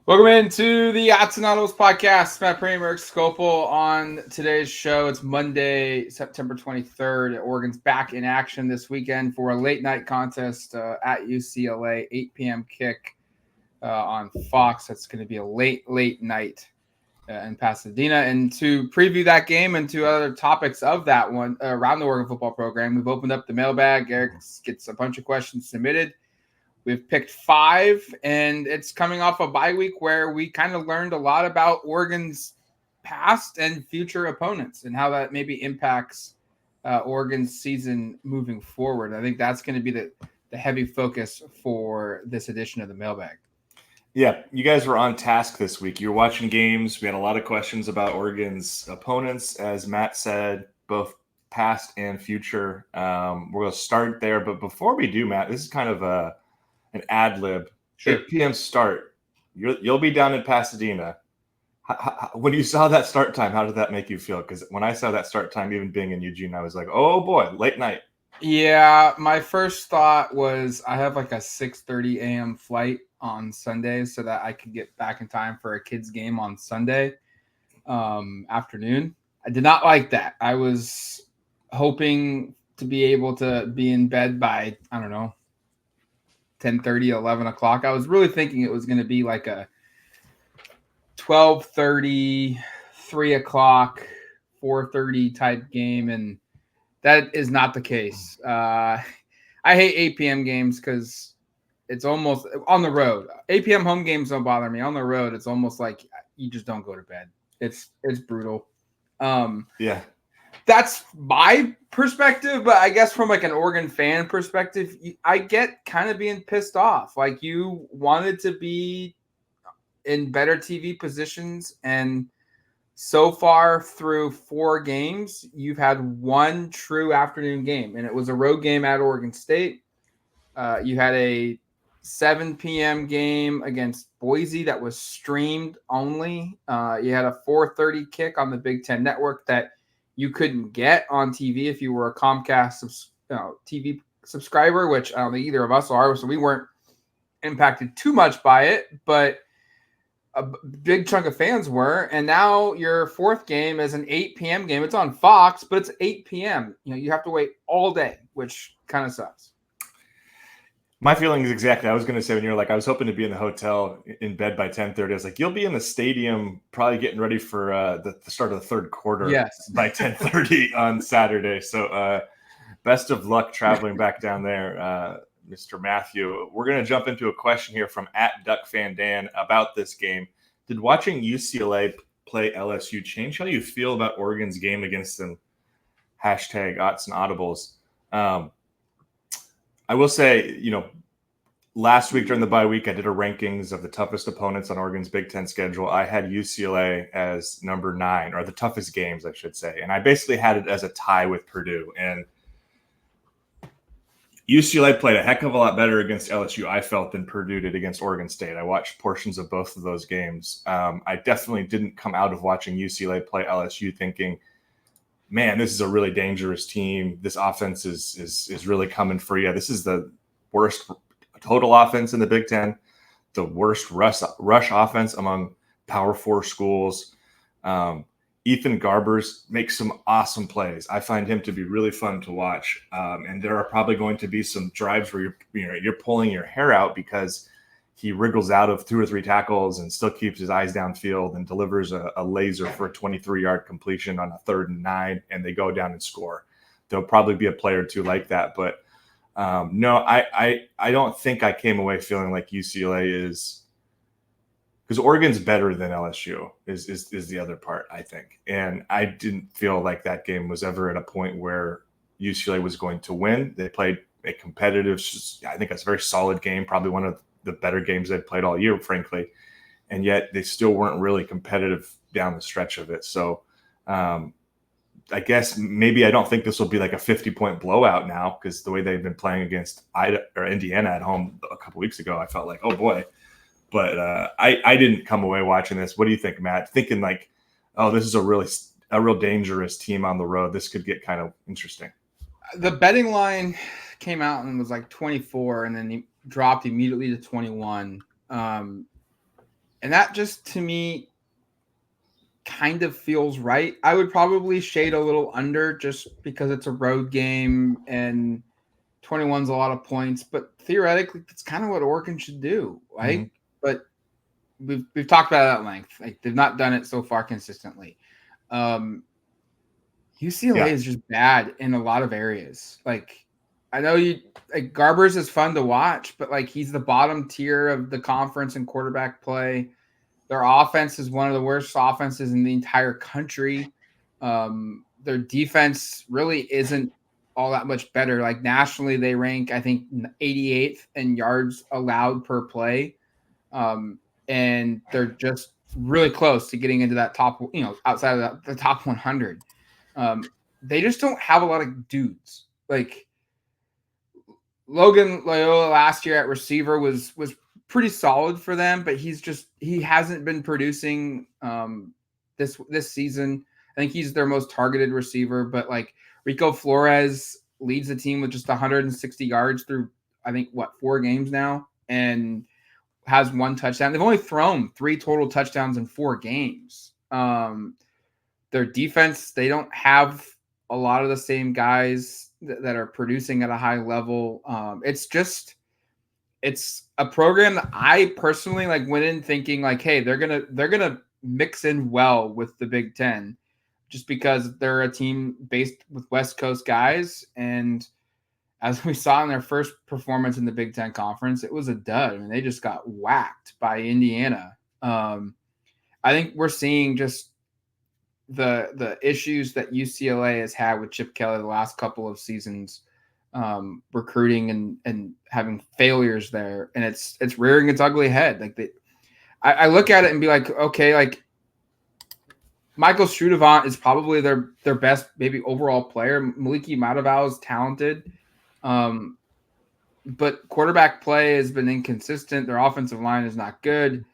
Welcome into the Autzen Audibles Podcast. Prehm and Erik Skopil on today's show. It's Monday, September 23rd. Oregon's back in action this weekend for a late night contest at UCLA, 8 p.m. kick on Fox. That's going to be a late night in Pasadena. And to preview that game and to other topics of that one around the Oregon football program, we've opened up the mailbag. Erik gets a bunch of questions submitted. We've picked 5, and it's coming off a bye week where we kind of learned a lot about Oregon's past and future opponents and how that maybe impacts Oregon's season moving forward. I think that's going to be the heavy focus for this edition of the mailbag. Yeah, you guys were on task this week. You were watching games. We had a lot of questions about Oregon's opponents, as Matt said, both past and future. We're going to start there. But before we do, Matt, this is kind of an ad lib. Sure. 8 p.m. start. You'll be down in Pasadena. When you saw that start time, how did that make you feel? Because when I saw that start time, even being in Eugene, I was like, oh boy, late night. Yeah, my first thought was I have like a 6:30 a.m. flight on Sunday so that I could get back in time for a kids game on Sunday afternoon. I did not like that. I was hoping to be able to be in bed by, I don't know, 10:30, 11 o'clock. I was really thinking it was going to be like a 12:30, 3 o'clock, 4:30 type game, and that is not the case. I hate 8 p.m. games because it's almost on the road. 8 p.m. home games don't bother me. On the road, it's almost like you just don't go to bed. It's brutal. Yeah. That's my perspective, but I guess from like an Oregon fan perspective, I get kind of being pissed off. Like you wanted to be in better TV positions, and so far through 4 games, you've had one true afternoon game, and it was a road game at Oregon State. You had a 7 p.m. game against Boise that was streamed only. You had a 4:30 kick on the Big Ten Network that you couldn't get on TV if you were a Comcast TV subscriber, which I don't think either of us are, so we weren't impacted too much by it, but a big chunk of fans were. And now your 4th game is an 8 p.m. game. It's on Fox, but it's 8 p.m. You have to wait all day, which kind of sucks. My feeling is exactly. I was going to say when you're like, I was hoping to be in the hotel in bed by 10:30. I was like, you'll be in the stadium probably getting ready for the start of the third quarter. Yes. By 10:30 on Saturday. So best of luck traveling back down there, Mr. Matthew. We're going to jump into a question here from @DuckFanDan about this game. Did watching UCLA play LSU change how you feel about Oregon's game against them? #Autzen Audibles. I will say, last week during the bye week, I did a rankings of the toughest opponents on Oregon's Big Ten schedule. I had UCLA as number 9, or the toughest games, I should say. And I basically had it as a tie with Purdue. And UCLA played a heck of a lot better against LSU, I felt, than Purdue did against Oregon State. I watched portions of both of those games. I definitely didn't come out of watching UCLA play LSU thinking, man, this is a really dangerous team. This offense is really coming for you. This is the worst total offense in the Big Ten, the worst rush offense among Power 4 schools. Ethan Garbers makes some awesome plays. I find him to be really fun to watch. And there are probably going to be some drives where you're pulling your hair out because he wriggles out of 2 or 3 tackles and still keeps his eyes downfield and delivers a laser for a 23-yard completion on a 3rd and 9, and they go down and score. There'll probably be a play or two like that. But no, I don't think I came away feeling like UCLA is – because Oregon's better than LSU is the other part, I think. And I didn't feel like that game was ever at a point where UCLA was going to win. They played a competitive – I think it's a very solid game, probably one of the better games they've played all year, frankly. And yet they still weren't really competitive down the stretch of it. So I guess maybe I don't think this will be like a 50-point blowout now, because the way they've been playing against Indiana at home a couple weeks ago, I felt like, oh boy. But I didn't come away watching this. What do you think, Matt? Thinking like, oh, this is a real dangerous team on the road. This could get kind of interesting. The betting line came out and was like 24, and then he dropped immediately to 21. And that just, to me, kind of feels right. I would probably shade a little under just because it's a road game and 21's a lot of points, but theoretically that's kind of what Oregon should do, right? But we've talked about it at length. Like, they've not done it so far consistently. UCLA is just bad in a lot of areas. Like, I know Garbers is fun to watch, but like, he's the bottom tier of the conference in quarterback play. Their offense is one of the worst offenses in the entire country. Their defense really isn't all that much better. Like, nationally, they rank, I think, 88th in yards allowed per play. And they're just really close to getting into that top, outside of the top 100. They just don't have a lot of dudes. Like, Logan Loyola last year at receiver was pretty solid for them, but he hasn't been producing this season. I think he's their most targeted receiver, but like, Rico Flores leads the team with just 160 yards through, I think, 4 games now, and has 1 touchdown. They've only thrown 3 total touchdowns in 4 games. Their defense, they don't have a lot of the same guys that are producing at a high level. It's a program that I personally went in thinking like, hey, they're gonna mix in well with the Big Ten, just because they're a team based with West Coast guys. And as we saw in their first performance in the Big Ten Conference, it was a dud. I mean, they just got whacked by Indiana. I think we're seeing just the issues that UCLA has had with Chip Kelly the last couple of seasons, recruiting and having failures there, and it's rearing its ugly head. Like, I look at it and be like, okay, like, Michael Strudavant is probably their best maybe overall player. Maliki Mataval is talented, but quarterback play has been inconsistent. Their offensive line is not good.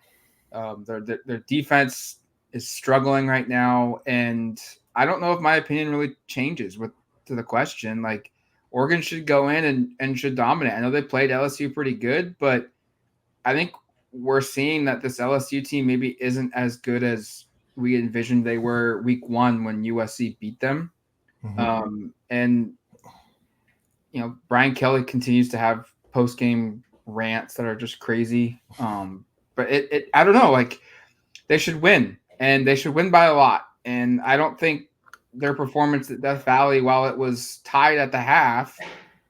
Their defense is struggling right now, and I don't know if my opinion really changes to the question. Like, Oregon should go in and should dominate. I know they played LSU pretty good, but I think we're seeing that this LSU team maybe isn't as good as we envisioned they were week 1 when USC beat them. And Brian Kelly continues to have post-game rants that are just crazy. But I don't know, like, they should win, and they should win by a lot. And I don't think their performance at Death Valley, while it was tied at the half,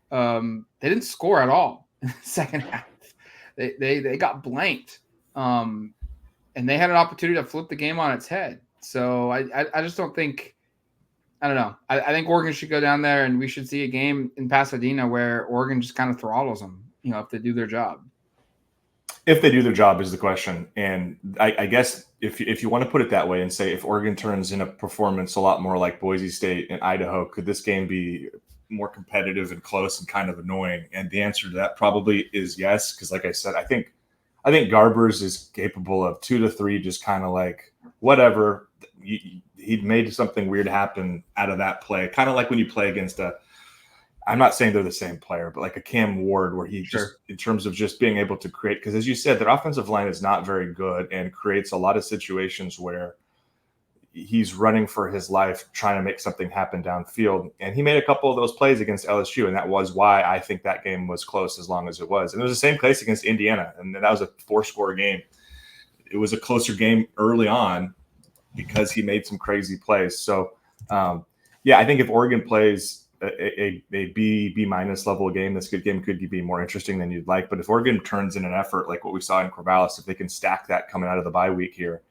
they didn't score at all in the second half. They got blanked. And they had an opportunity to flip the game on its head. So I just don't think – I don't know. I think Oregon should go down there, and we should see a game in Pasadena where Oregon just kind of throttles them, if they do their job. If they do their job is the question. And I guess if you want to put it that way and say if Oregon turns in a performance a lot more like Boise State and Idaho, could this game be more competitive and close and kind of annoying? And the answer to that probably is yes, because like I said, I think Garbers is capable of 2 to 3 just kind of like whatever. He'd made something weird happen out of that play, kind of like when you play against I'm not saying they're the same player, but like a Cam Ward, where he just, in terms of just being able to create, because as you said, their offensive line is not very good and creates a lot of situations where he's running for his life, trying to make something happen downfield. And he made a couple of those plays against LSU, and that was why I think that game was close as long as it was. And it was the same case against Indiana, and that was a 4-score game. It was a closer game early on because he made some crazy plays. So, I think if Oregon plays a B minus level game, this good game could be more interesting than you'd like. But if Oregon turns in an effort like what we saw in Corvallis, if they can stack that coming out of the bye week here,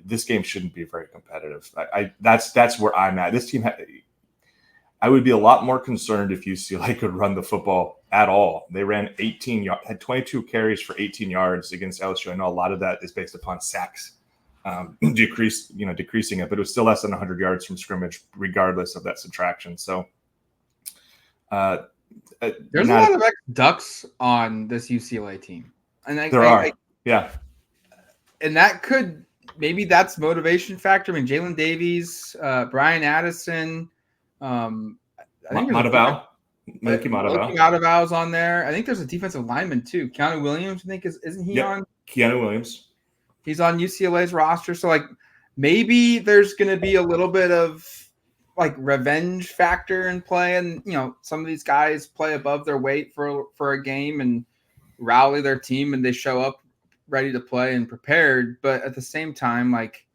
this game shouldn't be very competitive. That's where I'm at. This team, I would be a lot more concerned if UCLA could run the football at all. They ran had 22 carries for 18 yards against LSU. I know a lot of that is based upon sacks. Decreasing it, but it was still less than 100 yards from scrimmage, regardless of that subtraction. So there's a lot of ex-Ducks on this UCLA team, and there are. And that could maybe that's motivation factor. I mean, Jalen Davies, Brian Addison, I think Mataval. Mataval's on there. I think there's a defensive lineman too. Keanu Williams, I think isn't he on? Keanu Williams. He's on UCLA's roster, so like maybe there's going to be a little bit of like revenge factor in play, and some of these guys play above their weight for a game and rally their team, and they show up ready to play and prepared. But at the same time, like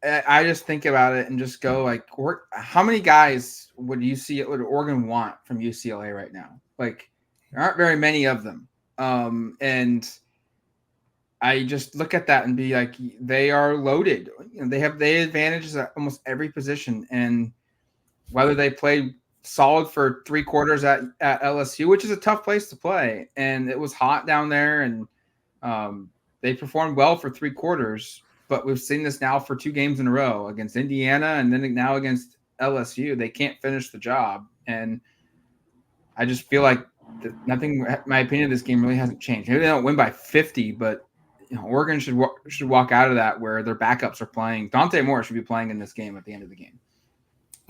I just think about it and just go like, how many guys would Oregon want from UCLA right now? Like there aren't very many of them, and I just look at that and be like, they are loaded. They have advantages at almost every position, and whether they play solid for 3 quarters at LSU, which is a tough place to play, and it was hot down there, and they performed well for 3 quarters. But we've seen this now for 2 games in a row against Indiana, and then now against LSU. They can't finish the job, and I just feel like nothing. My opinion of this game really hasn't changed. Maybe they don't win by 50, but Oregon should walk out of that where their backups are playing. Dante Moore should be playing in this game at the end of the game.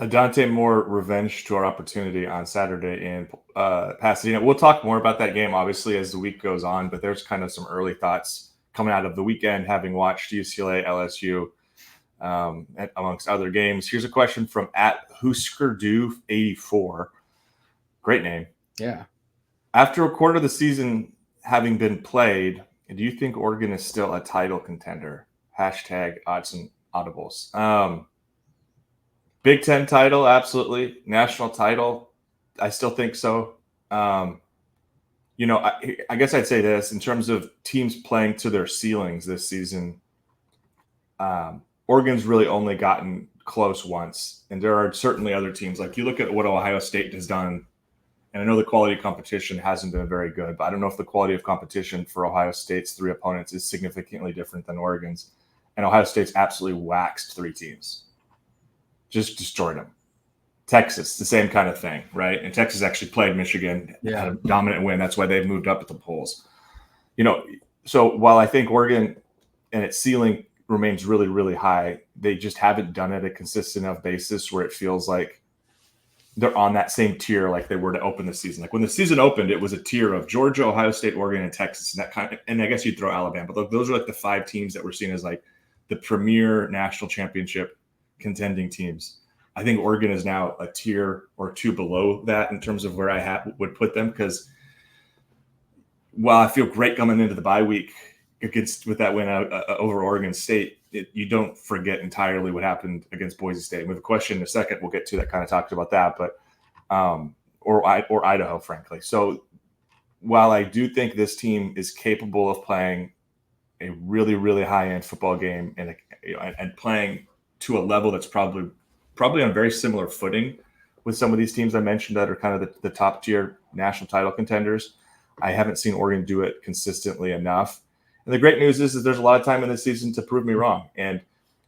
A Dante Moore revenge tour opportunity on Saturday in Pasadena. We'll talk more about that game, obviously, as the week goes on, but there's kind of some early thoughts coming out of the weekend, having watched UCLA, LSU, amongst other games. Here's a question from @HuskerDoo84. Great name. Yeah. After a quarter of the season having been played, do you think Oregon is still a title contender? #Autzen Audibles. Big Ten title, absolutely. National title, I still think so. I guess I'd say this in terms of teams playing to their ceilings this season. Oregon's really only gotten close once, and there are certainly other teams. Like you look at what Ohio State has done, and I know the quality of competition hasn't been very good, but I don't know if the quality of competition for Ohio State's 3 opponents is significantly different than Oregon's. And Ohio State's absolutely waxed 3 teams. Just destroyed them. Texas, the same kind of thing, right? And Texas actually played Michigan, had a dominant win. That's why they've moved up at the polls. So while I think Oregon and its ceiling remains really, really high, they just haven't done it at a consistent enough basis where it feels like they're on that same tier like they were to open the season. Like when the season opened, it was a tier of Georgia, Ohio State, Oregon, and Texas, and I guess you'd throw Alabama. But those are like the 5 teams that were seen as like the premier national championship contending teams. I think Oregon is now a tier or 2 below that in terms of where I would put them, because while I feel great coming into the bye week with that win over Oregon State, you don't forget entirely what happened against Boise State. We have a question in a second. We'll get to that, kind of talked about that, but or Idaho, frankly. So while I do think this team is capable of playing a really, really high-end football game and playing to a level that's probably on very similar footing with some of these teams I mentioned that are kind of the top tier national title contenders, I haven't seen Oregon do it consistently enough. And the great news is there's a lot of time in this season to prove me wrong. And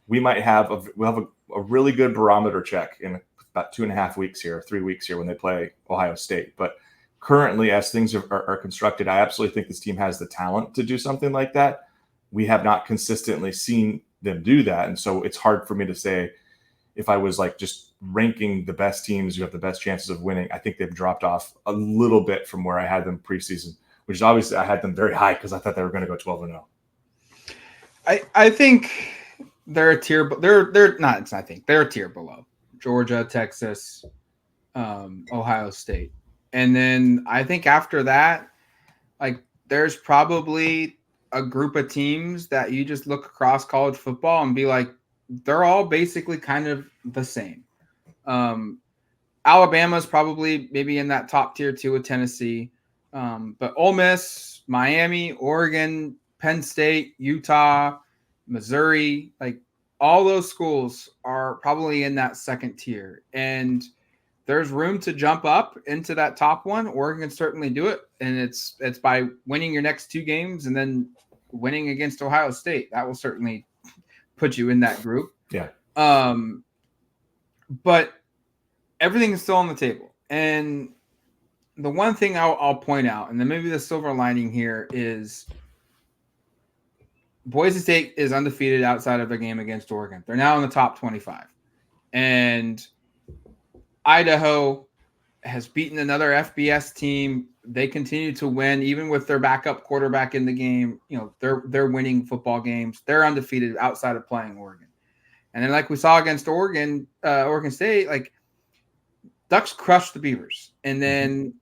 we'll have a really good barometer check in about 2.5 weeks here, 3 weeks here when they play Ohio State. But currently, as things are constructed, I absolutely think this team has the talent to do something like that. We have not consistently seen them do that. And so it's hard for me to say, if I was like just ranking the best teams who have the best chances of winning, I think they've dropped off a little bit from where I had them preseason, which is obviously I had them very high because I thought they were going to go 12-0. I think they're a tier, but they're not. I think they're a tier below Georgia, Texas, Ohio State, and then I think after that, like there's probably a group of teams that you just look across college football and be like, they're all basically kind of the same. Alabama's probably maybe in that top tier too with Tennessee. But Ole Miss, Miami, Oregon, Penn State, Utah, Missouri, like all those schools are probably in that second tier. And there's room to jump up into that top one. Oregon can certainly do it. And it's by winning your next 2 games and then winning against Ohio State. That will certainly put you in that group. Yeah. But everything is still on the table. And the one thing I'll point out, and then maybe the silver lining here, is Boise State is undefeated outside of their game against Oregon. They're now in the top 25. And Idaho has beaten another FBS team they continue to win even with their backup quarterback in the game. They're winning football games. They're undefeated outside of playing Oregon. And then like we saw against Oregon State, like Ducks crushed the Beavers. And then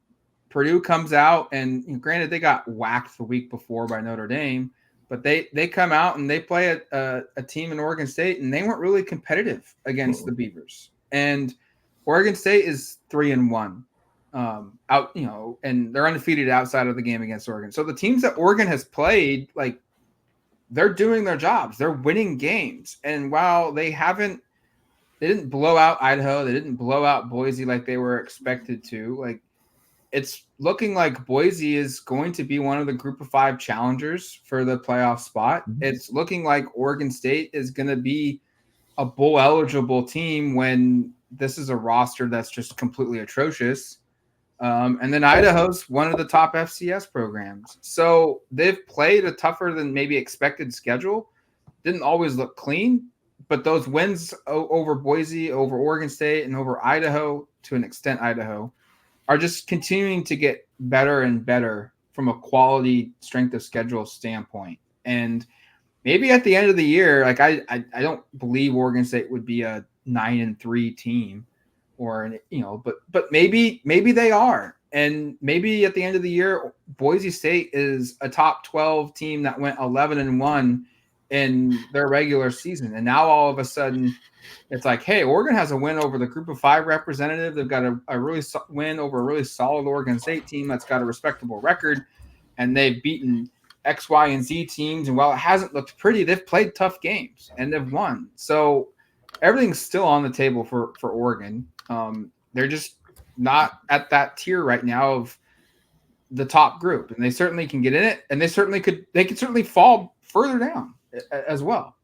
Purdue comes out, and granted they got whacked the week before by Notre Dame, but they come out and they play a team in Oregon State, and they weren't really competitive against the Beavers. And Oregon State is 3-1. And they're undefeated outside of the game against Oregon. So the teams that Oregon has played, like, they're doing their jobs. They're winning games. And while they didn't blow out Idaho, they didn't blow out Boise like they were expected to. Like, it's looking like Boise is going to be one of the Group of 5 challengers for the playoff spot. It's looking like Oregon State is going to be a bowl eligible team when this is a roster that's just completely atrocious. And then Idaho's one of the top FCS programs. So they've played a tougher than maybe expected schedule. Didn't always look clean, but those wins over Boise, over Oregon State, and over Idaho, to an extent Idaho, are just continuing to get better and better from a quality strength of schedule standpoint. And maybe at the end of the year, like I don't believe Oregon State would be a 9-3 team. But maybe they are. And maybe at the end of the year, Boise State is a top 12 team that went 11-1 in their regular season. And now all of a sudden it's like, hey, Oregon has a win over the Group of 5 representative. They've got a really win over a really solid Oregon State team that's got a respectable record. And they've beaten X, Y, and Z teams. And while it hasn't looked pretty, they've played tough games and they've won. So everything's still on the table for Oregon. They're just not at that tier right now of the top group, and they certainly can get in it, and they could certainly fall further down as well.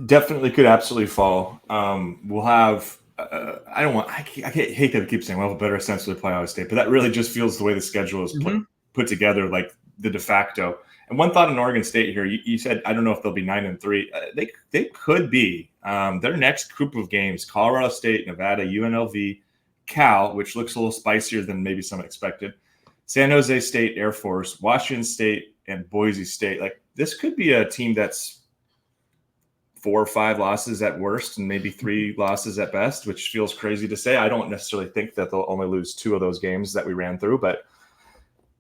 Definitely could absolutely fall. We'll have I hate that I keep saying we'll have a better sense of the play Iowa State, but that really just feels the way the schedule is put together, like the de facto. And one thought in Oregon State here, you said, I don't know if they'll be 9-3. They could be. Their next group of games, Colorado State, Nevada, UNLV, Cal, which looks a little spicier than maybe some expected, San Jose State, Air Force, Washington State, and Boise State. Like, this could be a team that's 4 or 5 losses at worst and maybe 3 losses at best, which feels crazy to say. I don't necessarily think that they'll only lose 2 of those games that we ran through, but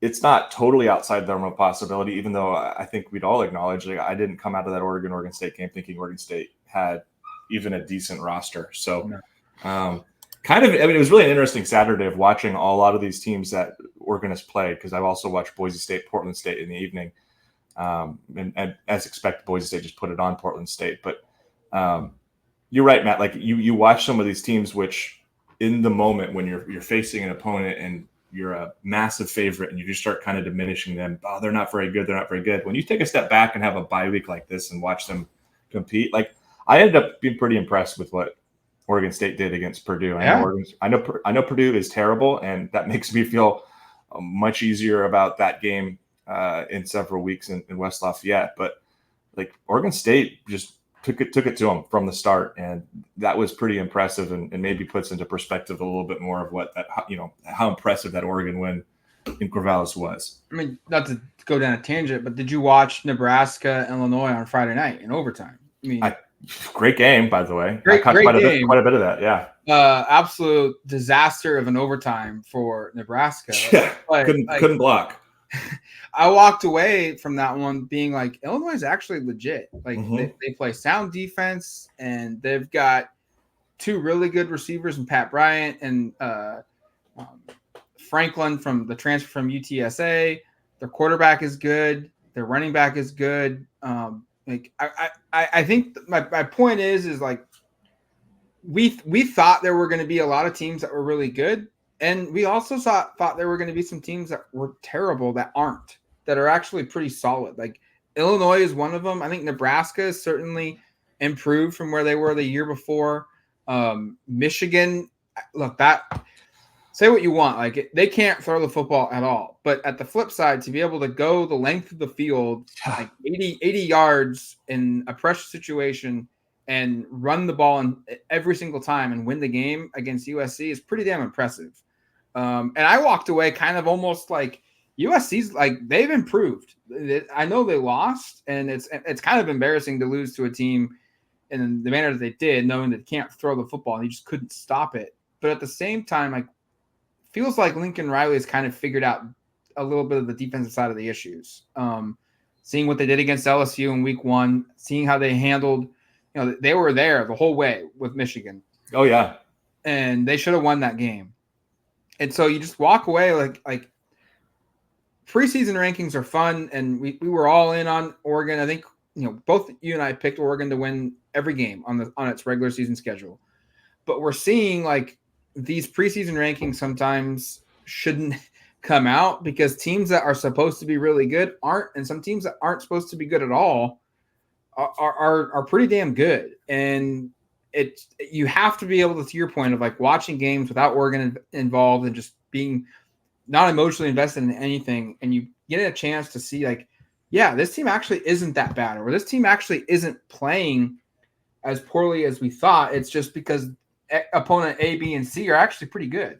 it's not totally outside the realm of possibility, even though I think we'd all acknowledge, like, I didn't come out of that Oregon State game thinking Oregon State had even a decent roster. So it was really an interesting Saturday of watching a lot of these teams that Oregon has played, because I've also watched Boise State, Portland State in the evening. And as expected, Boise State just put it on Portland State. But you're right, Matt. Like, you watch some of these teams, which in the moment when you're facing an opponent and you're a massive favorite and you just start kind of diminishing them. Oh, they're not very good. They're not very good. When you take a step back and have a bye week like this and watch them compete, like, I ended up being pretty impressed with what Oregon State did against Purdue. Yeah. I know Purdue is terrible, and that makes me feel much easier about that game in several weeks in West Lafayette. But like, Oregon State just took it to them from the start, and that was pretty impressive, and maybe puts into perspective a little bit more of what that, how impressive that Oregon win in Corvallis was. I mean, not to go down a tangent, but did you watch Nebraska, Illinois on Friday night in overtime? I mean, great game, by the way. Great quite a bit of that. Yeah. Absolute disaster of an overtime for Nebraska. Yeah. Couldn't block. I walked away from that one being like, Illinois is actually legit. Like, they play sound defense, and they've got 2 really good receivers in Pat Bryant and Franklin from the transfer from UTSA. Their quarterback is good. Their running back is good. I think my point is like, we thought there were going to be a lot of teams that were really good, and we also thought there were going to be some teams that were terrible that aren't, that are actually pretty solid. Like, Illinois is one of them. I think Nebraska is certainly improved from where they were the year before. Michigan, look, that, say what you want, like, they can't throw the football at all. But at the flip side, to be able to go the length of the field, like 80 yards in a pressure situation and run the ball every single time and win the game against USC is pretty damn impressive. And I walked away kind of almost like USC's like they've improved. I know they lost, and it's kind of embarrassing to lose to a team in the manner that they did, knowing that they can't throw the football and you just couldn't stop it. But at the same time, like feels like Lincoln Riley has kind of figured out a little bit of the defensive side of the issues. Seeing what they did against LSU in week 1, seeing how they handled, they were there the whole way with Michigan. Oh yeah. And they should have won that game. And so you just walk away like preseason rankings are fun. And we were all in on Oregon. I think, both you and I picked Oregon to win every game on its regular season schedule. But we're seeing like these preseason rankings sometimes shouldn't come out because teams that are supposed to be really good aren't, and some teams that aren't supposed to be good at all are pretty damn good. And you have to be able to your point of like watching games without Oregon involved and just being not emotionally invested in anything, and you get a chance to see like, yeah, this team actually isn't that bad, or this team actually isn't playing as poorly as we thought. It's just because opponent A, B, and C are actually pretty good.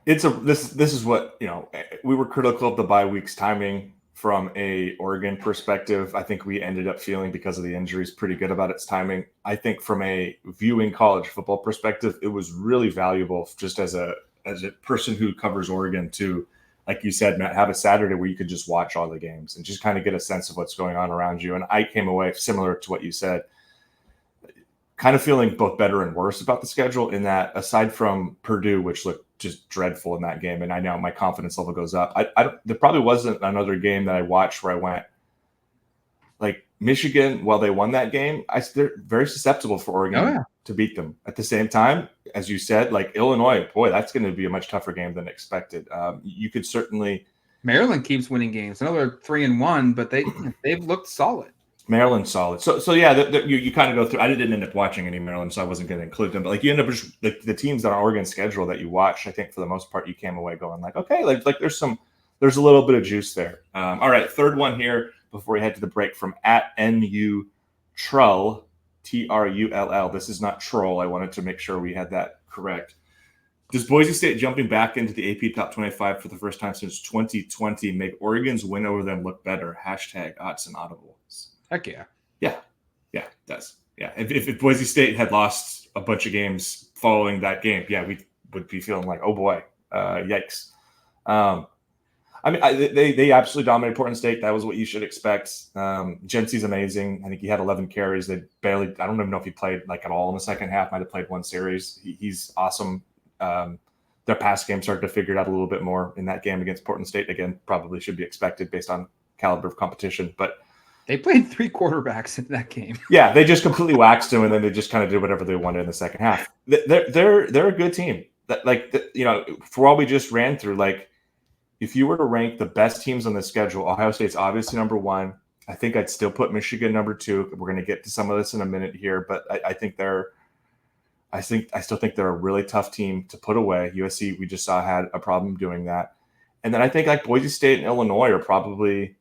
This is what, we were critical of the bye week's timing from a Oregon perspective. I think we ended up feeling, because of the injuries, pretty good about its timing. I think from a viewing college football perspective, it was really valuable just as a person who covers Oregon to, like you said, Matt, have a Saturday where you could just watch all the games and just kind of get a sense of what's going on around you. And I came away similar to what you said, kind of feeling both better and worse about the schedule, in that aside from Purdue, which looked just dreadful in that game, and I know my confidence level goes up, there probably wasn't another game that I watched where I went, like Michigan, while they won that game, they're very susceptible for Oregon to beat them. At the same time, as you said, like Illinois, boy, that's going to be a much tougher game than expected. You could certainly. Maryland keeps winning games. I know they're 3-1, but they've looked solid. Maryland solid. So yeah, you kind of go through. I didn't end up watching any Maryland, so I wasn't going to include them. But like you end up just the teams on Oregon's schedule that you watch. I think for the most part, you came away going like, okay, like there's a little bit of juice there. All right, third one here before we head to the break from @NU Trull, TRULL. This is not troll. I wanted to make sure we had that correct. Does Boise State jumping back into the AP Top 25 for the first time since 2020 make Oregon's win over them look better? #Autzen Audibles. Heck yeah. Yeah, it does. Yeah, if Boise State had lost a bunch of games following that game, yeah, we would be feeling like, oh boy, yikes. I mean, they absolutely dominated Portland State. That was what you should expect. Jency's amazing. I think he had 11 carries. They barely, I don't even know if he played like at all in the second half. Might have played one series. He's awesome. Their pass game started to figure it out a little bit more in that game against Portland State. Again, probably should be expected based on caliber of competition, but they played 3 quarterbacks in that game. Yeah, they just completely waxed him, and then they just kind of did whatever they wanted in the second half. They're a good team. For all we just ran through, like if you were to rank the best teams on the schedule, Ohio State's obviously number 1. I think I'd still put Michigan number 2. We're going to get to some of this in a minute here, but I still think they're a really tough team to put away. USC, we just saw, had a problem doing that. And then I think like Boise State and Illinois are probably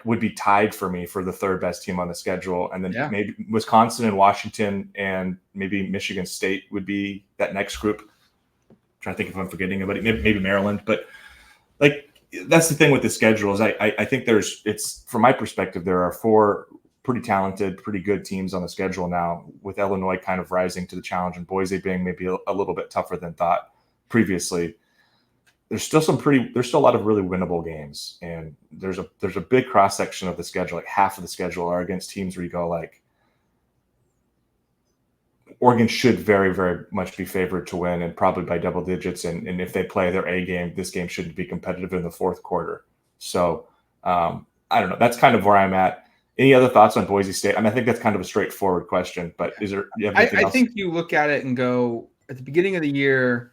would be tied for me for the third best team on the schedule. And then maybe Wisconsin and Washington and maybe Michigan State would be that next group. I'm trying to think if I'm forgetting anybody, maybe Maryland, but like, that's the thing with the schedule is I think it's from my perspective, there are 4 pretty talented, pretty good teams on the schedule now, with Illinois kind of rising to the challenge and Boise being maybe a little bit tougher than thought previously. There's still a lot of really winnable games, and there's a big cross section of the schedule. Like half of the schedule are against teams where you go like, Oregon should very, very much be favored to win, and probably by double digits. And if they play their A game, this game shouldn't be competitive in the fourth quarter. So I don't know. That's kind of where I'm at. Any other thoughts on Boise State? I mean, I think that's kind of a straightforward question, but is there? I think you look at it and go, at the beginning of the year,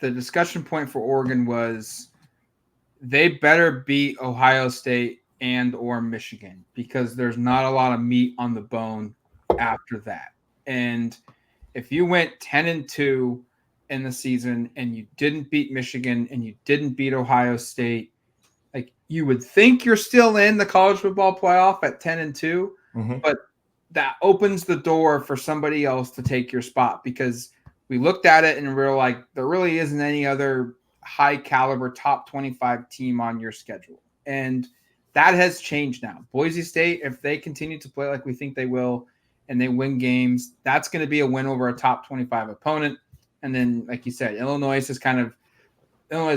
the discussion point for Oregon was they better beat Ohio State and or Michigan, because there's not a lot of meat on the bone after that. And if you went 10-2 in the season and you didn't beat Michigan and you didn't beat Ohio State, like you would think you're still in the college football playoff at 10-2, but that opens the door for somebody else to take your spot, because we looked at it and we were like, there really isn't any other high caliber top 25 team on your schedule. And that has changed now. Boise State, if they continue to play like we think they will and they win games, that's going to be a win over a top 25 opponent. And then, like you said, Illinois has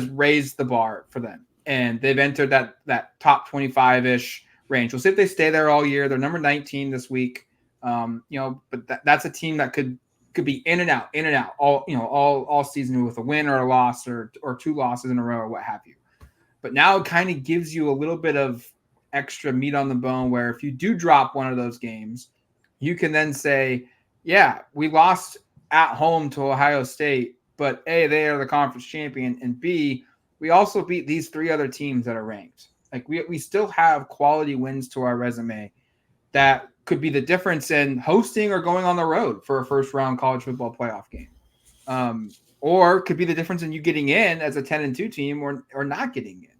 raised the bar for them. And they've entered that top 25-ish range. We'll see if they stay there all year. They're number 19 this week. But that's a team that could be in and out all season with a win or a loss or 2 losses in a row or what have you. But now it kind of gives you a little bit of extra meat on the bone where if you do drop one of those games, you can then say, yeah, we lost at home to Ohio State, but A, they are the conference champion, and B, we also beat these 3 other teams that are ranked. Like we still have quality wins to our resume that could be the difference in hosting or going on the road for a first round college football playoff game. Or could be the difference in you getting in as a 10-2 team or not getting in.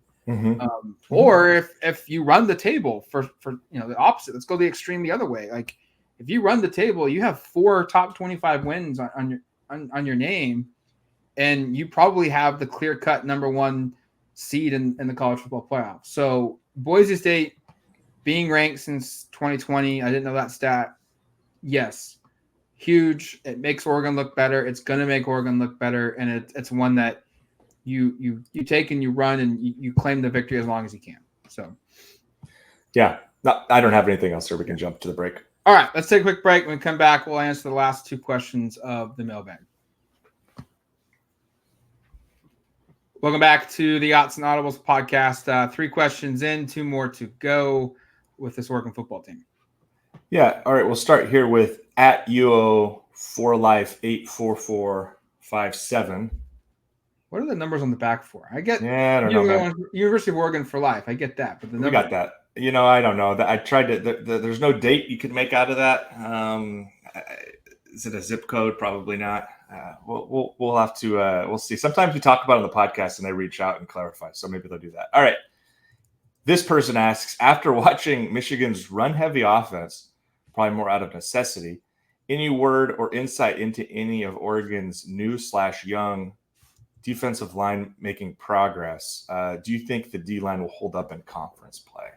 Or if you run the table for the opposite, let's go the extreme the other way. Like if you run the table, you have 4 top 25 wins on your name, and you probably have the clear cut number 1 seed in the college football playoff. So Boise State being ranked since 2020, I didn't know that stat. Yes, huge. It makes Oregon look better. It's going to make Oregon look better, and it's one that you take and you run and you claim the victory as long as you can. So, yeah, I don't have anything else, so we can jump to the break. All right, let's take a quick break. When we come back, we'll answer the last 2 questions of the mailbag. Welcome back to the Autzen Audibles Podcast. 3 questions in, 2 more to go with this Oregon football team. Yeah, all right, we'll start here with at UO4Life84457. What are the numbers on the back for? I get I don't know. University of Oregon for life. I get that, but we got that. I don't know. I tried to. There's no date you could make out of that. Is it a zip code? Probably not. We'll have to. We'll see. Sometimes we talk about it on the podcast and they reach out and clarify. So maybe they'll do that. All right. This person asks, after watching Michigan's run-heavy offense, probably more out of necessity, any word or insight into any of Oregon's new/young defensive line making progress? Do you think the D-line will hold up in conference play?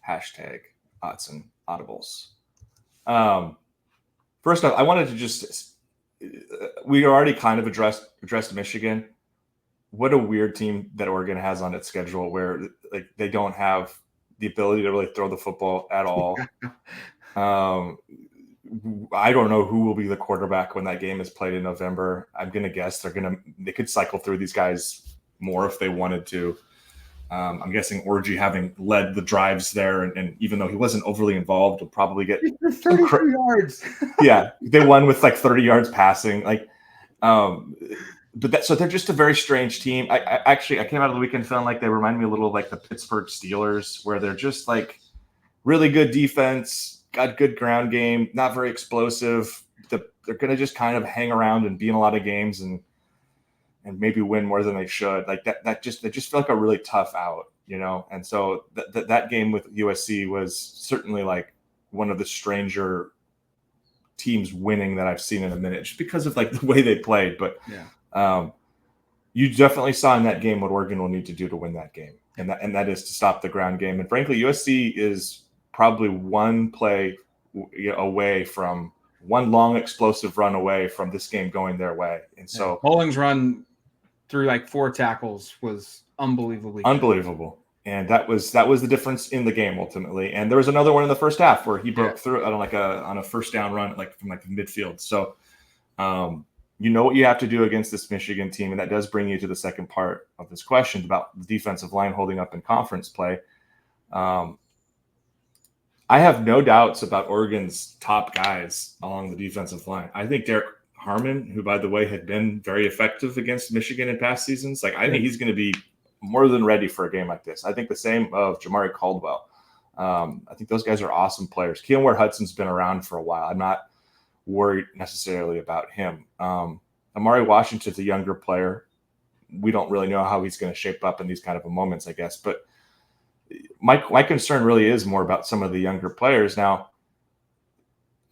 Hashtag Autzen Audibles. First off, I wanted to we already kind of addressed Michigan. What a weird team that Oregon has on its schedule where like they don't have the ability to really throw the football at all. I don't know who will be the quarterback when that game is played in November. I'm going to guess they could cycle through these guys more if they wanted to. I'm guessing Orji, having led the drives there, and even though he wasn't overly involved, will probably get 33 yards. Yeah, they won with like 30 yards passing. So they're just a very strange team. I came out of the weekend feeling like they remind me a little of like the Pittsburgh Steelers, where they're just like really good defense, got good ground game, not very explosive. They're going to just kind of hang around and be in a lot of games and maybe win more than they should. Like they just feel like a really tough out, And so that game with USC was certainly like one of the stranger teams winning that I've seen in a minute, just because of like the way they played. But you definitely saw in that game what Oregon will need to do to win that game, and that is to stop the ground game. And frankly, USC is probably one play away from one long explosive run away from this game going their way. And so Holling's run through like 4 tackles was unbelievable. And that was the difference in the game ultimately. And there was another one in the first half where he broke through on a first down run, like from like the midfield. So what you have to do against this Michigan team. And that does bring you to the second part of this question about the defensive line holding up in conference play. I have no doubts about Oregon's top guys along the defensive line. I think Derek Harmon, who, by the way, had been very effective against Michigan in past seasons, I think he's going to be more than ready for a game like this. I think the same of Jamari Caldwell. I think those guys are awesome players. Keon Ware-Hudson's been around for a while. I'm not worried necessarily about him. Amari Washington's a younger player. We don't really know how he's going to shape up in these kind of moments, I guess. But my concern really is more about some of the younger players. Now,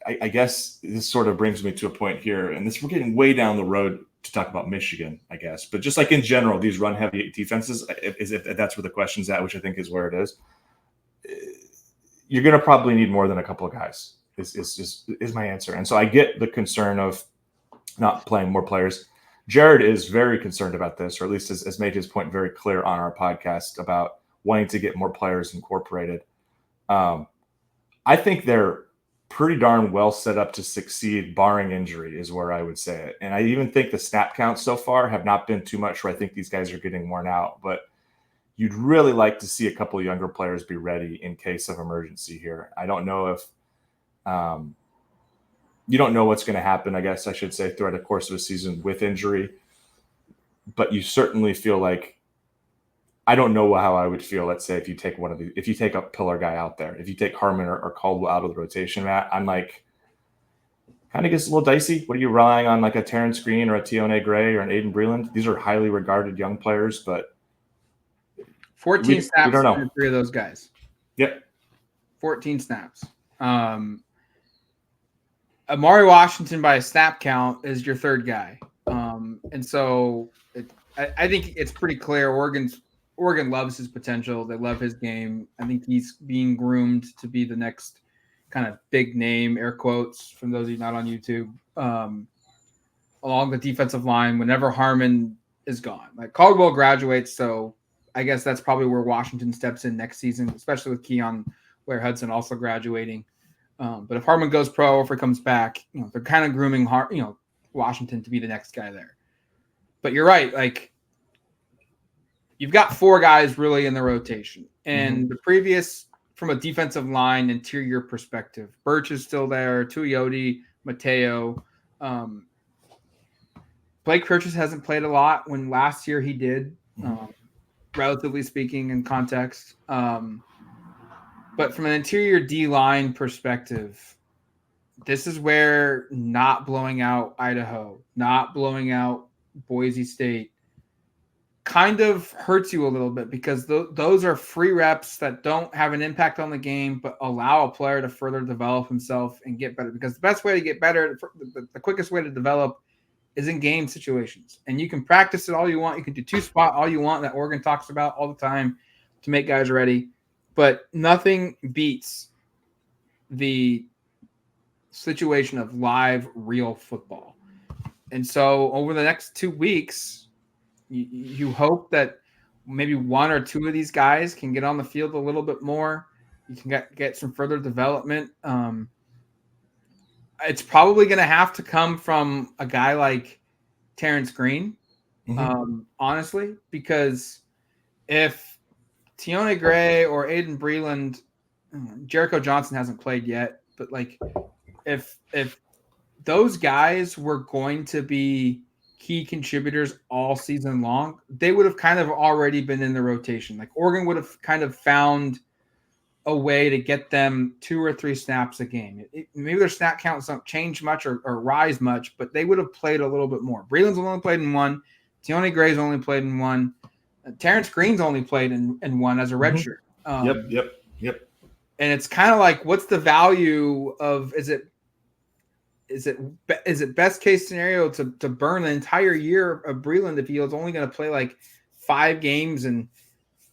I guess this sort of brings me to a point here, and we're getting way down the road to talk about Michigan, I guess. But just like in general, these run-heavy defenses, if that's where the question's at, which I think is where it is, you're going to probably need more than a couple of guys. Is my answer. And so I get the concern of not playing more players. Jared is very concerned about this, or at least has made his point very clear on our podcast about wanting to get more players incorporated. I think they're pretty darn well set up to succeed, barring injury, is where I would say it. And I even think the snap counts so far have not been too much where I think these guys are getting worn out. But you'd really like to see a couple of younger players be ready in case of emergency here. I don't know if you don't know what's going to happen, I guess I should say, throughout the course of a season with injury. But you certainly feel like, I don't know how I would feel, let's say, if you take a pillar guy out there, if you take Harmon or Caldwell out of the rotation, Matt, I'm like, kind of gets a little dicey. What are you relying on, like a Terrence Green or a Tione Gray or an Aiden Breland? These are highly regarded young players, but 14 snaps we don't know. for 3 of those guys. Yep. 14 snaps. Amari Washington by a snap count is your third guy. And so I think it's pretty clear Oregon loves his potential. They love his game. I think he's being groomed to be the next kind of big name, air quotes, from those of you not on YouTube, along the defensive line whenever Harmon is gone. Like Caldwell graduates, so I guess that's probably where Washington steps in next season, especially with Keon Ware-Hudson also graduating. But if Harmon goes pro, if he comes back, they're kind of grooming Washington to be the next guy there. But you're right, like you've got 4 guys really in the rotation. And the previous, from a defensive line interior perspective, Birch is still there, Tuioti, Mateo. Blake Purchase hasn't played a lot when last year he did, relatively speaking in context. But from an interior D-line perspective, this is where not blowing out Idaho, not blowing out Boise State kind of hurts you a little bit, because those are free reps that don't have an impact on the game, but allow a player to further develop himself and get better. Because the best way to get better, the quickest way to develop is in game situations. And you can practice it all you want. You can do 2-spot all you want that Oregon talks about all the time to make guys ready. But nothing beats the situation of live, real football. And so over the next 2 weeks, you hope that maybe 1 or 2 of these guys can get on the field a little bit more. You can get some further development. It's probably going to have to come from a guy like Terrence Green, honestly, because if Tione Gray or Aiden Breland, Jericho Johnson hasn't played yet, but like if those guys were going to be key contributors all season long, they would have kind of already been in the rotation. Like Oregon would have kind of found a way to get them 2 or 3 snaps a game. Maybe their snap counts don't change much or rise much, but they would have played a little bit more. Breland's only played in 1. Tione Gray's only played in 1. Terrence Green's only played in 1 as a redshirt. Yep. And it's kind of like, what's the value of, is it best case scenario to burn the entire year of Breland if he was only going to play like 5 games and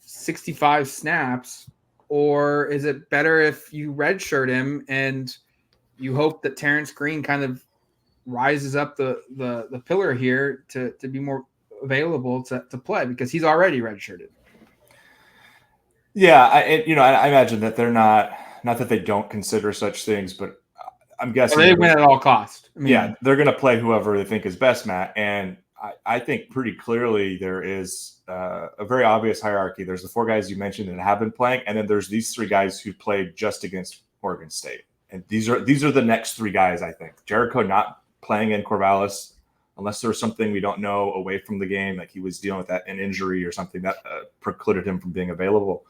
65 snaps? Or is it better if you redshirt him and you hope that Terrence Green kind of rises up the pillar here to be more available to play, because he's already redshirted? Yeah, I imagine that they're not that they don't consider such things, but I'm guessing they win at all costs. They're going to play whoever they think is best, Matt. And I think pretty clearly there is a very obvious hierarchy. There's the 4 guys you mentioned that have been playing, and then there's these 3 guys who played just against Oregon State. And these are the next 3 guys, I think. Jericho not playing in Corvallis, unless there was something we don't know away from the game, like he was dealing with an injury or something that precluded him from being available.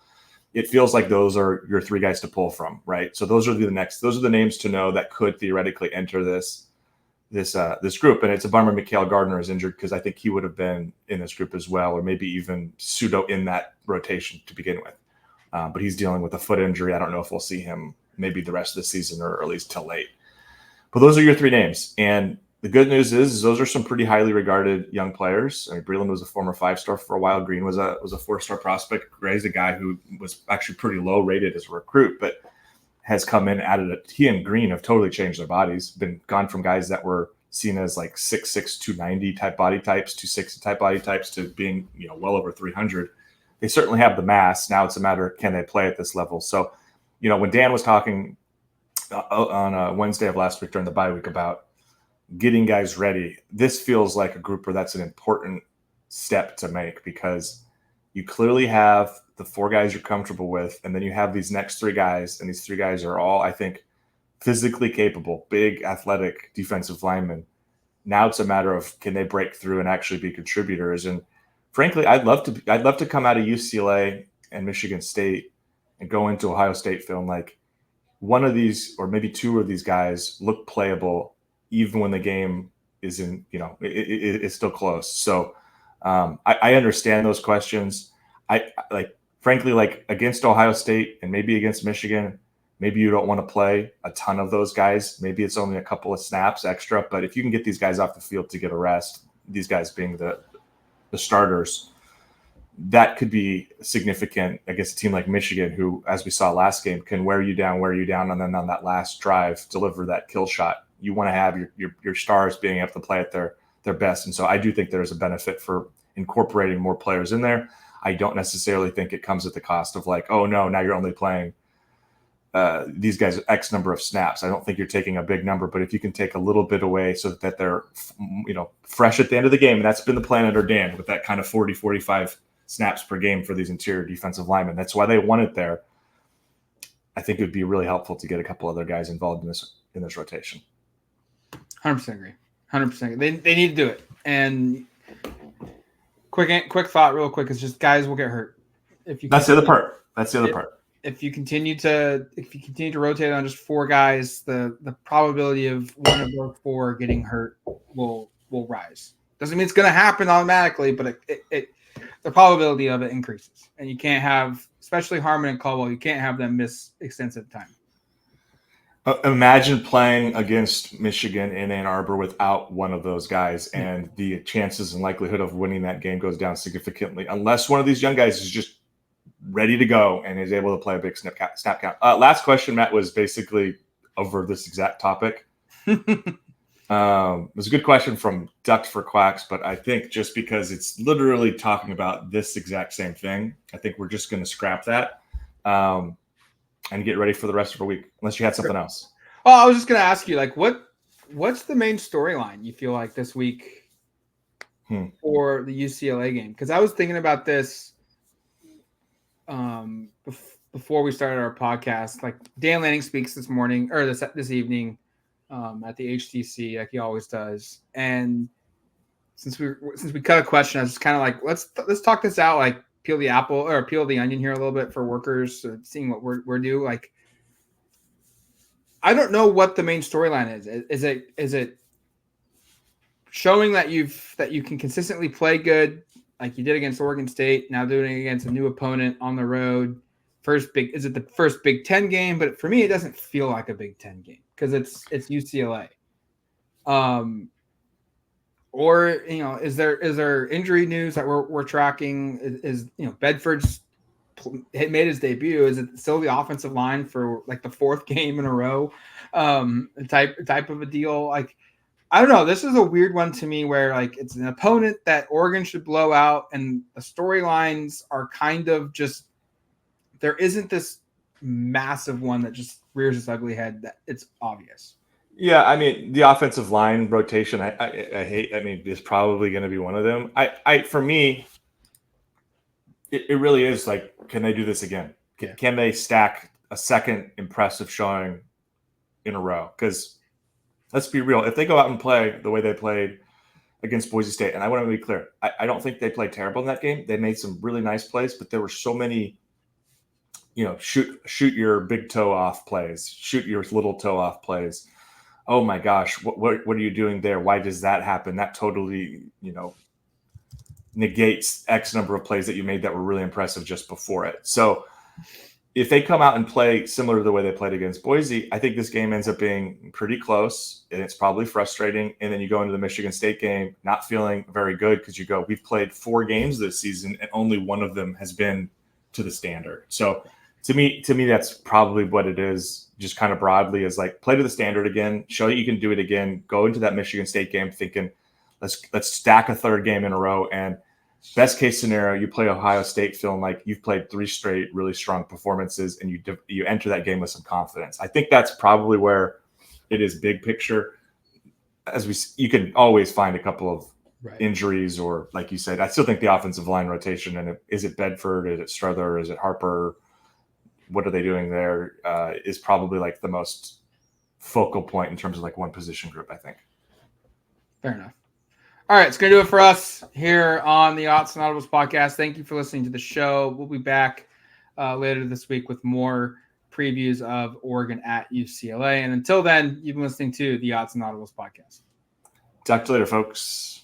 It feels like those are your 3 guys to pull from, right? So those are the names to know that could theoretically enter this group. And it's a bummer Mikhail Gardner is injured, because I think he would have been in this group as well, or maybe even pseudo in that rotation to begin with. But he's dealing with a foot injury. I don't know if we'll see him maybe the rest of the season, or at least till late. But those are your three names. And the good news is those are some pretty highly regarded young players. I mean, Breland was a former 5-star for a while. Green was a 4-star prospect. Gray's a guy who was actually pretty low rated as a recruit, but has come in, he and Green have totally changed their bodies, been gone from guys that were seen as like 6'6", 290 type body types, 260 type body types to being, well over 300. They certainly have the mass. Now it's a matter of can they play at this level. So, when Dan was talking on a Wednesday of last week during the bye week about getting guys ready, this feels like a group where that's an important step to make, because you clearly have the 4 guys you're comfortable with, and then you have these next 3 guys, and these 3 guys are all, I think, physically capable, big, athletic defensive linemen. Now it's a matter of can they break through and actually be contributors. And frankly, I'd love to come out of UCLA and Michigan State and go into Ohio State feeling like one of these, or maybe 2 of these guys, look playable even when the game is in, it's still close. So I understand those questions. Frankly, against Ohio State and maybe against Michigan, maybe you don't want to play a ton of those guys. Maybe it's only a couple of snaps extra, but if you can get these guys off the field to get a rest, these guys being the starters, that could be significant against a team like Michigan, who, as we saw last game, can wear you down, and then on that last drive, deliver that kill shot. You want to have your stars being able to play at their best. And so I do think there's a benefit for incorporating more players in there. I don't necessarily think it comes at the cost of like, oh no, now you're only playing these guys X number of snaps. I don't think you're taking a big number, but if you can take a little bit away so that they're, fresh at the end of the game, and that's been the plan under Dan with that kind of 40, 45 snaps per game for these interior defensive linemen. That's why they want it there. I think it would be really helpful to get a couple other guys involved in this rotation. 100% agree. 100%. They need to do it. And quick thought, real quick, is just guys will get hurt. That's the other part. If you continue to rotate on just 4 guys, the probability of one of those 4 getting hurt will rise. Doesn't mean it's going to happen automatically, but the probability of it increases. And you can't have, especially Harmon and Caldwell, you can't have them miss extensive time. Imagine playing against Michigan in Ann Arbor without one of those guys, and the chances and likelihood of winning that game goes down significantly unless one of these young guys is just ready to go and is able to play a big snap count. Last question, Matt, was basically over this exact topic. It was a good question from Ducks for Quacks, but I think just because it's literally talking about this exact same thing, I think we're just going to scrap that. And get ready for the rest of the week, unless you had something else. Well, I was just going to ask you, what's the main storyline you feel like this week for the UCLA game? Because I was thinking about this before we started our podcast. Like Dan Lanning speaks this morning or this evening at the HTC, like he always does. And since we cut a question, I was just kind of like, let's talk this out. Like, peel the onion here a little bit for workers, seeing what we're due. Like, I don't know what the main storyline is. Is it showing that you can consistently play good, like you did against Oregon State, now doing it against a new opponent on the road? Is it the first Big Ten game? But for me, it doesn't feel like a Big Ten game because it's UCLA. Or, is there injury news that we're tracking? Is Bedford's made his debut? Is it still the offensive line for like the 4th game in a row type of a deal? Like, I don't know. This is a weird one to me where like it's an opponent that Oregon should blow out, and the storylines are kind of just, there isn't this massive one that just rears its ugly head that it's obvious. Yeah, I mean, the offensive line rotation, I hate. I mean, is probably going to be one of them. For me, it really is like, can they do this again? Can they stack a second impressive showing in a row? Because let's be real, if they go out and play the way they played against Boise State, and I want to be clear, I don't think they played terrible in that game. They made some really nice plays, but there were so many, shoot your big toe off plays, shoot your little toe off plays. Oh my gosh, what are you doing there? Why does that happen? That totally, negates X number of plays that you made that were really impressive just before it. So if they come out and play similar to the way they played against Boise, I think this game ends up being pretty close, and it's probably frustrating. And then you go into the Michigan State game not feeling very good because you go, we've played 4 games this season, and only one of them has been to the standard. So to me, that's probably what it is. Just kind of broadly is like play to the standard again, show that you can do it again. Go into that Michigan State game thinking, let's stack a third game in a row, and best case scenario, you play Ohio State feeling like you've played 3 straight really strong performances, and you enter that game with some confidence. I think that's probably where it is big picture. You can always find a couple of injuries, or like you said, I still think the offensive line rotation, and is it Bedford, is it Strother, is it Harper? What are they doing there? Is probably like the most focal point in terms of like one position group, I think. Fair enough. All right, it's going to do it for us here on the Autzen Audibles Podcast. Thank you for listening to the show. We'll be back later this week with more previews of Oregon at UCLA. And until then, you've been listening to the Autzen Audibles Podcast. Talk to you later, folks.